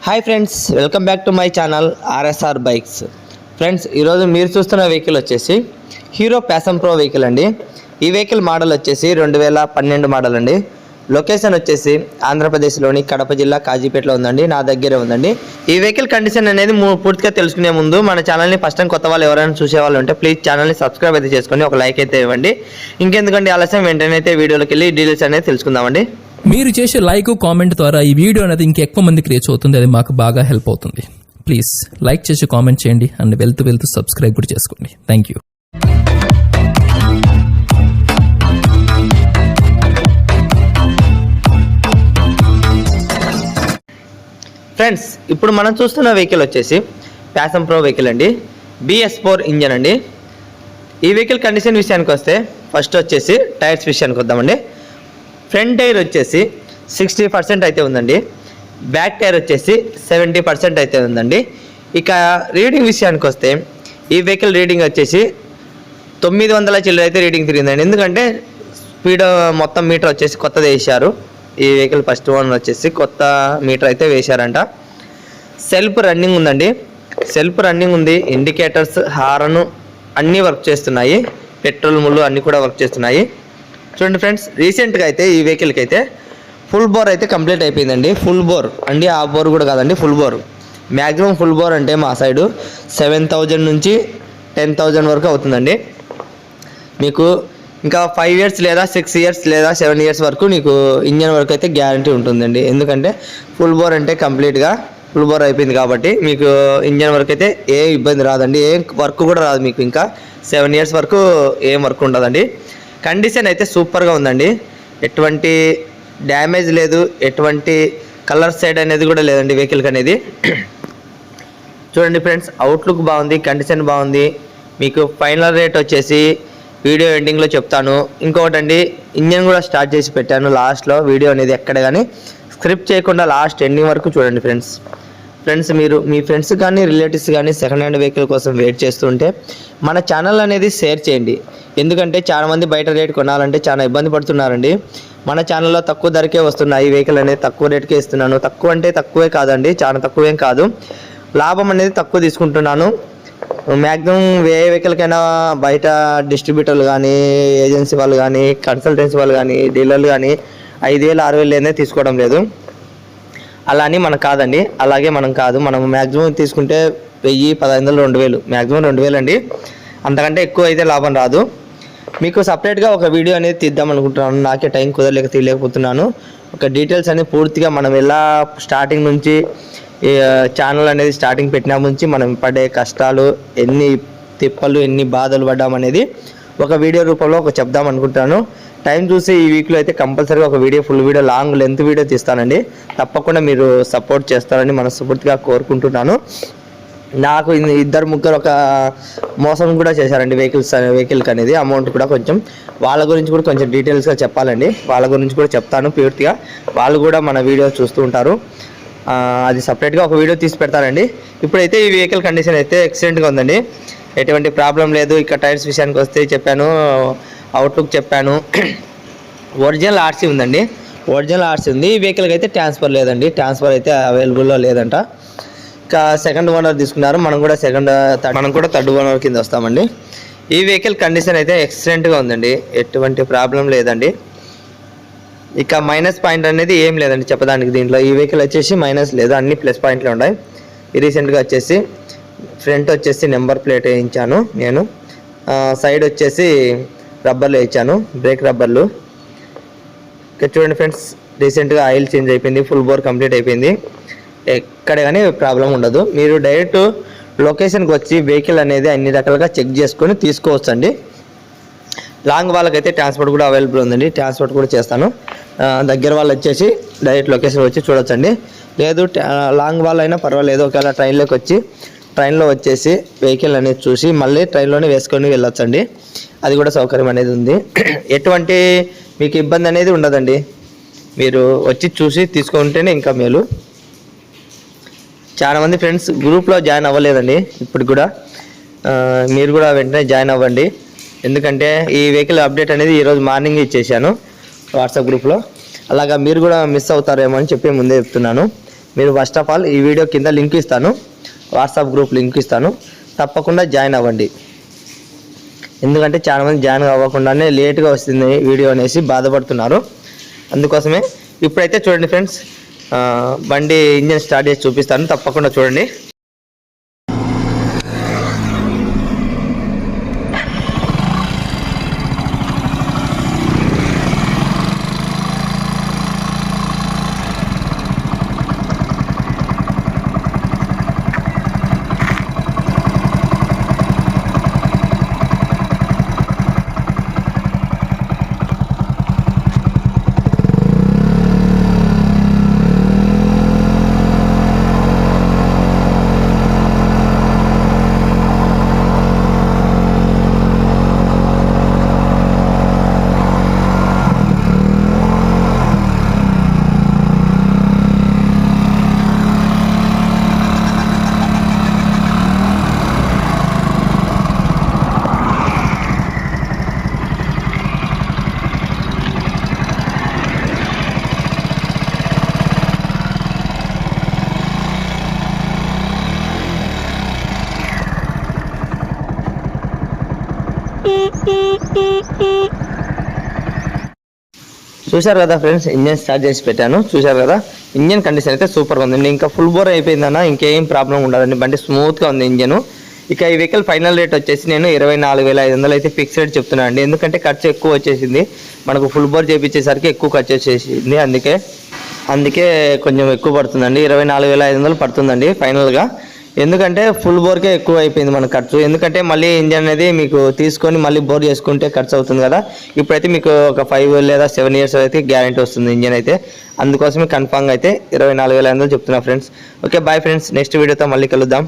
Hi friends, welcome back to my channel RSR bikes. Friends, ఈరోజు మీరు చూస్తున్న vehicle వచ్చేసి హీరో ప్యాషన్ ప్రో వెహికల్ అండి. ఈ వెహికల్ మోడల్ వచ్చేసి 2012 మోడల్ అండి. లొకేషన్ వచ్చేసి ఆంధ్రప్రదేశ్లోని కడప జిల్లా కాజీపేటలో ఉందండి. నా దగ్గరే ఉందండి. ఈ వెహికల్ కండిషన్ అనేది పూర్తిగా తెలుసుకునే ముందు మన ఛానల్ని ఫస్ట్ టైం కొత్త వాళ్ళు ఎవరైనా చూసే వాళ్ళు ఉంటే ప్లీజ్ ఛానల్ని సబ్స్క్రైబ్ అయితే చేసుకొని ఒక లైక్ అయితే ఇవ్వండి. ఇంకెందుకంటే ఆలస్యం, వెంటనే అయితే వీడియోలోకి వెళ్ళి డీటెయిల్స్ అనేది తెలుసుకుందామండి. మీరు చేసే లైక్ కామెంట్ ద్వారా ఈ వీడియో అనేది ఇంకెక్కువ మందికి రీచ్ అవుతుంది. అది మాకు బాగా హెల్ప్ అవుతుంది. ప్లీజ్ లైక్ చేసి కామెంట్ చేయండి అండ్ వెళ్తూ సబ్స్క్రైబ్ కూడా చేసుకోండి. Thank you. ఫ్రెండ్స్, ఇప్పుడు మనం చూస్తున్న వెహికల్ వచ్చేసి ప్యాషన్ ప్రో వెహికల్ అండి. BS4 ఇంజన్ అండి. ఈ వెహికల్ కండిషన్ విషయానికి వస్తే ఫస్ట్ వచ్చేసి టైర్స్ విషయానికి వద్దామండి. ఫ్రంట్ టైర్ వచ్చేసి 60% అయితే ఉందండి. బ్యాక్ టైర్ వచ్చేసి 70% అయితే ఉందండి. ఇక రీడింగ్ విషయానికి వస్తే ఈ వెహికల్ రీడింగ్ వచ్చేసి 900 చిల్లర అయితే రీడింగ్ తిరిగిందండి. ఎందుకంటే స్పీడ్ మొత్తం మీటర్ వచ్చేసి కొత్తది వేశారు. ఈ వెహికల్ ఫస్ట్ ఓనర్ వచ్చేసి కొత్త మీటర్ అయితే వేశారంట. సెల్ఫ్ రన్నింగ్ ఉందండి. సెల్ఫ్ రన్నింగ్ ఉంది. ఇండికేటర్స్, హారను అన్నీ వర్క్ చేస్తున్నాయి. పెట్రోల్ ముళ్ళు అన్నీ కూడా వర్క్ చేస్తున్నాయి. చూడండి ఫ్రెండ్స్, రీసెంట్గా అయితే ఈ వెహికల్కి అయితే ఫుల్ బోర్ అయితే కంప్లీట్ అయిపోయిందండి. ఫుల్ బోర్ అండి, ఆ బోర్ కూడా కాదండి, full bore. Maximum full bore అంటే మా సైడు 7,000 నుంచి 10,000 వరకు అవుతుందండి. మీకు ఇంకా 5 years లేదా 6 years లేదా 7 years వరకు నీకు ఇంజన్ వరకు అయితే గ్యారంటీ ఉంటుందండి. ఎందుకంటే ఫుల్ బోర్ అంటే కంప్లీట్గా ఫుల్ బోర్ అయిపోయింది కాబట్టి మీకు ఇంజన్ వరకు అయితే ఏ ఇబ్బంది రాదండి. ఏ వర్క్ కూడా రాదు మీకు. ఇంకా 7 years వరకు ఏం వర్క్ ఉండదండి. కండిషన్ అయితే సూపర్గా ఉందండి. ఎటువంటి డ్యామేజ్ లేదు, ఎటువంటి కలర్ సైడ్ అనేది కూడా లేదండి వెహికల్కి అనేది. చూడండి ఫ్రెండ్స్, అవుట్లుక్ బాగుంది, కండిషన్ బాగుంది. మీకు ఫైనల్ రేట్ వచ్చేసి వీడియో ఎండింగ్లో చెప్తాను. ఇంకొకటి అండి, ఇంజన్ కూడా స్టార్ట్ చేసి పెట్టాను లాస్ట్లో. వీడియో అనేది ఎక్కడ కానీ స్క్రిప్ట్ చేయకుండా లాస్ట్ ఎండింగ్ వరకు చూడండి ఫ్రెండ్స్. మీరు మీ ఫ్రెండ్స్ కానీ రిలేటివ్స్ కానీ సెకండ్ హ్యాండ్ వెహికల్ కోసం వెయిట్ చేస్తుంటే మన ఛానల్ అనేది షేర్ చేయండి. ఎందుకంటే చాలామంది బయట రేట్ కొనాలంటే చాలా ఇబ్బంది పడుతున్నారండి. మన ఛానల్లో తక్కువ ధరకే వస్తున్నాయి. ఈ వెహికల్ అనేది తక్కువ రేట్కే ఇస్తున్నాను. తక్కువ అంటే తక్కువే కాదండి, చాలా తక్కువేం కాదు. లాభం అనేది తక్కువ తీసుకుంటున్నాను. మ్యాక్సిమం ఏ వెహికల్కైనా బయట డిస్ట్రిబ్యూటర్లు కానీ, ఏజెన్సీ వాళ్ళు కానీ, కన్సల్టెన్సీ వాళ్ళు కానీ, డీలర్లు కానీ 5,000 6,000 అనేది తీసుకోవడం లేదు. అలా అని మనకు కాదండి. అలాగే మనం కాదు. మనం మ్యాక్సిమం తీసుకుంటే 1,000, 1,500, 2,000, మ్యాక్సిమం 2,000 అండి. అంతకంటే ఎక్కువ అయితే లాభం రాదు. మీకు సపరేట్గా ఒక వీడియో అనేది తీద్దాం అనుకుంటున్నాను. నాకే టైం కుదరలేక తీయలేకపోతున్నాను. ఒక డీటెయిల్స్ అనేది పూర్తిగా మనం ఎలా స్టార్టింగ్ నుంచి ఛానల్ అనేది స్టార్టింగ్ పెట్టిన నుంచి మనం పడే కష్టాలు, ఎన్ని తిప్పలు, ఎన్ని బాధలు పడ్డామనేది ఒక వీడియో రూపంలో చెప్దాం అనుకుంటున్నాను. టైం చూసి ఈ వీక్లో అయితే కంపల్సరీగా ఒక video, full video, long length video తీస్తానండి. తప్పకుండా మీరు సపోర్ట్ చేస్తారని మనస్ఫూర్తిగా కోరుకుంటున్నాను. నాకు 2-3 ఒక మోసం కూడా చేశారండి వెహికల్కి అనేది. అమౌంట్ కూడా కొంచెం వాళ్ళ గురించి కూడా కొంచెం డీటెయిల్స్గా చెప్పాలండి. వాళ్ళ గురించి కూడా చెప్తాను పూర్తిగా. వాళ్ళు కూడా మన వీడియో చూస్తూ ఉంటారు. అది సపరేట్గా ఒక వీడియో తీసి పెడతానండి. ఇప్పుడైతే ఈ వెహికల్ కండిషన్ అయితే ఎక్సలెంట్గా ఉందండి. ఎటువంటి ప్రాబ్లం లేదు. ఇక టైర్స్ విషయానికి వస్తే చెప్పాను, అవుట్లుక్ చెప్పాను. ఒరిజినల్ ఆర్సీ ఉందండి. ఒరిజినల్ ఆర్సీ ఉంది. ఈ వెహికల్కి అయితే ట్రాన్స్ఫర్ లేదండి. ట్రాన్స్ఫర్ అయితే అవైలబుల్లో లేదంట. ఇంకా సెకండ్ ఓనర్ తీసుకున్నారు. మనం కూడా థర్డ్ ఓనర్ కింద వస్తామండి. ఈ వెహికల్ కండిషన్ అయితే ఎక్సలెంట్గా ఉందండి. ఎటువంటి ప్రాబ్లం లేదండి. ఇక మైనస్ పాయింట్ అనేది ఏం లేదండి చెప్పడానికి దీంట్లో. ఈ వెహికల్ వచ్చేసి మైనస్ లేదు, అన్ని ప్లస్ పాయింట్లు ఉన్నాయి. రీసెంట్గా వచ్చేసి ఫ్రంట్ వచ్చేసి నెంబర్ ప్లేట్ వేయించాను నేను. సైడ్ వచ్చేసి రబ్బర్లు వేయించాను, బ్రేక్ రబ్బర్లు. ఇక్కడ చూడండి ఫ్రెండ్స్, రీసెంట్గా ఆయిల్ చేంజ్ అయిపోయింది. ఫుల్ బోర్ కంప్లీట్ అయిపోయింది. ఎక్కడ కానీ ప్రాబ్లం ఉండదు. మీరు డైరెక్ట్ లొకేషన్కి వచ్చి వెహికల్ అనేది అన్ని రకాలుగా చెక్ చేసుకొని తీసుకోవచ్చండి. లాంగ్ వాళ్ళకైతే ట్రాన్స్పోర్ట్ కూడా అవైలబుల్ ఉందండి. ట్రాన్స్పోర్ట్ కూడా చేస్తాను. దగ్గర వాళ్ళు వచ్చేసి డైరెక్ట్ లొకేషన్ వచ్చి చూడొచ్చండి. లేదు లాంగ్ వాళ్ళు అయినా పర్వాలేదు. ఒకవేళ ట్రైన్లో వచ్చేసి వెహికల్ అనేది చూసి మళ్ళీ ట్రైన్లోనే వేసుకొని వెళ్ళొచ్చండి. అది కూడా సౌకర్యం అనేది ఉంది. ఎటువంటి మీకు ఇబ్బంది అనేది ఉండదండి. మీరు వచ్చి చూసి తీసుకుంటేనే ఇంకా మేలు. చాలామంది ఫ్రెండ్స్ గ్రూప్లో జాయిన్ అవ్వలేదండి. ఇప్పుడు కూడా మీరు కూడా వెంటనే జాయిన్ అవ్వండి. ఎందుకంటే ఈ వెహికల్ అప్డేట్ అనేది ఈరోజు మార్నింగ్ ఇచ్చేసాను వాట్సాప్ గ్రూప్లో. అలాగా మీరు కూడా మిస్ అవుతారేమో అని చెప్పి ముందే చెప్తున్నాను. మీరు ఫస్ట్ ఆఫ్ ఆల్ ఈ వీడియో కింద లింక్ ఇస్తాను, వాట్సాప్ గ్రూప్ లింక్ ఇస్తాను, తప్పకుండా జాయిన్ అవ్వండి. ఎందుకంటే చాలామంది జాయిన్ అవ్వకుండానే లేట్గా వస్తుంది వీడియో అనేసి బాధపడుతున్నారు. అందుకోసమే ఇప్పుడైతే చూడండి ఫ్రెండ్స్, బండి ఇంజన్ స్టార్ట్ చేసి చూపిస్తాను, తప్పకుండా చూడండి. చూశారు కదా ఫ్రెండ్స్, ఇంజన్ స్టార్ట్ చేసి పెట్టాను. చూశారు కదా, ఇంజన్ కండిషన్ అయితే సూపర్గా ఉందండి. ఇంకా ఫుల్ బోర్ అయిపోయిందన్న ఇంకేం ప్రాబ్లం ఉండదండి, బండి స్మూత్గా ఉంది ఇంజను. ఇక ఈ వెహికల్ ఫైనల్ రేట్ వచ్చేసి నేను 24,500 అయితే ఫిక్స్ రేట్ చెప్తున్నాను అండి. ఎందుకంటే ఖర్చు ఎక్కువ వచ్చేసింది, మనకు ఫుల్ బోర్ చేయించేసరికి ఎక్కువ ఖర్చు వచ్చేసింది. అందుకే కొంచెం ఎక్కువ పడుతుందండి, 24,500 పడుతుందండి ఫైనల్గా. ఎందుకంటే ఫుల్ బోర్కే ఎక్కువ అయిపోయింది మన ఖర్చు. ఎందుకంటే మళ్ళీ ఇంజన్ అనేది మీకు తీసుకొని మళ్ళీ బోర్ చేసుకుంటే ఖర్చు అవుతుంది కదా. ఇప్పుడైతే మీకు ఒక 5 లేదా 7 ఇయర్స్ అయితే గ్యారంటీ వస్తుంది ఇంజన్ అయితే. అందుకోసమే కన్ఫామ్గా అయితే 24,500 చెప్తున్నా friends. Okay, bye friends, next వీడియోతో మళ్ళీ కలుద్దాం.